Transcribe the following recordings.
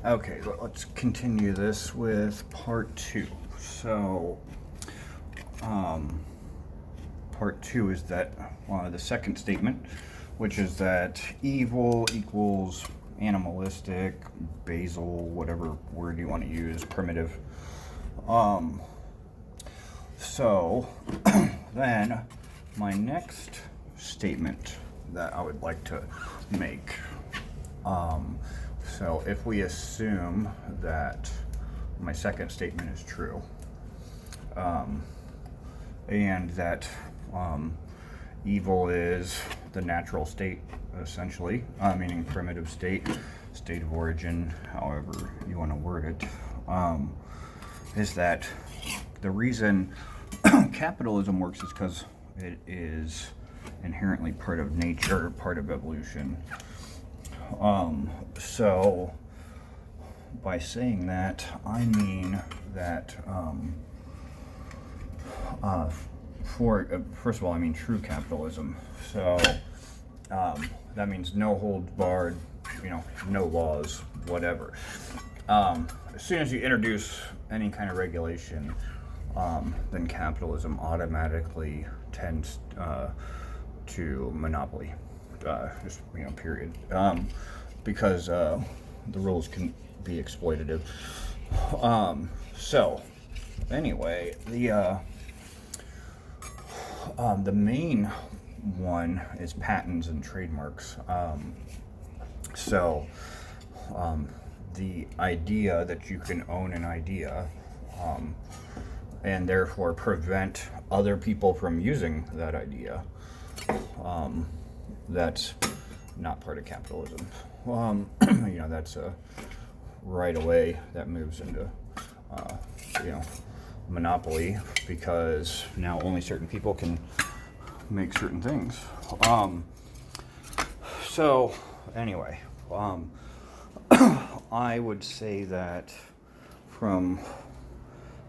Okay, let's continue this with part two. So, part two is that the second statement, which is that evil equals animalistic, basal, whatever word you want to use, primitive. So, then my next statement that I would like to make. So if we assume that my second statement is true, and that evil is the natural state, essentially, meaning primitive state, state of origin, however you want to word it, is that the reason capitalism works is because it is inherently part of nature, part of evolution. So by saying that, I mean that first of all, I mean true capitalism. So that means no holds barred, no laws, whatever. As soon as you introduce any kind of regulation, then capitalism automatically tends to monopoly. Period. Because the rules can be exploitative. So, anyway, the main one is patents and trademarks. The idea that you can own an idea, and therefore prevent other people from using that idea. That's not part of capitalism. That's right away that moves into, monopoly, because now only certain people can make certain things. So anyway, I would say that from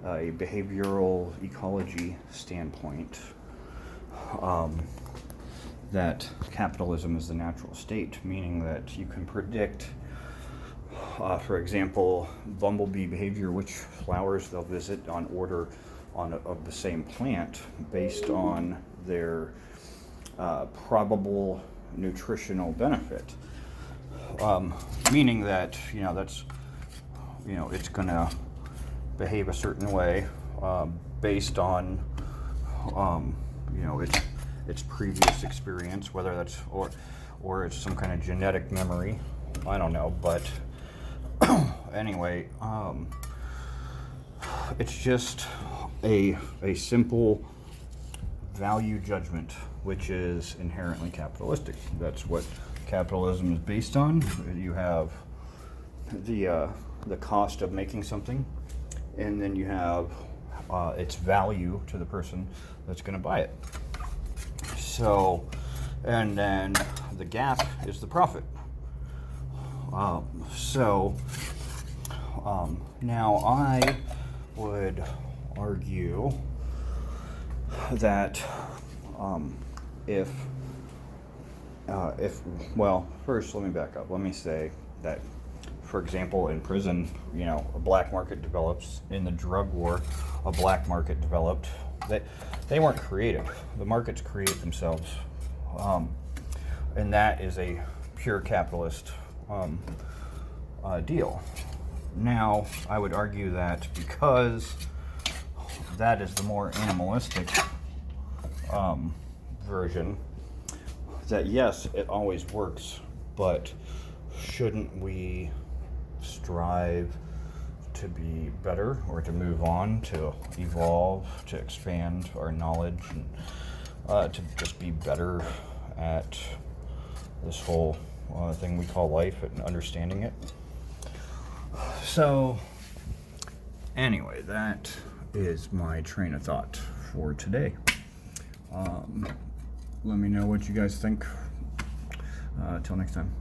a behavioral ecology standpoint, that capitalism is the natural state, meaning that you can predict, for example, bumblebee behavior, which flowers they'll visit on order of the same plant based on their probable nutritional benefit. Meaning that, it's going to behave a certain way based on, its previous experience, whether that's or it's some kind of genetic memory. I don't know, but anyway, it's just a simple value judgment, which is inherently capitalistic. That's what capitalism is based on. You have the cost of making something, and then you have its value to the person that's going to buy it. So, and then the gap is the profit. Now I would argue that first let me back up. Let me say that, for example, in prison, a black market develops. In the drug war, a black market developed. They weren't creative. The markets create themselves. And that is a pure capitalist deal. Now, I would argue that because that is the more animalistic version, that yes, it always works, but shouldn't we strive to be better, or to move on, to evolve, to expand our knowledge, and to just be better at this whole thing we call life and understanding it? So, anyway, that is my train of thought for today. Let me know what you guys think. Till next time.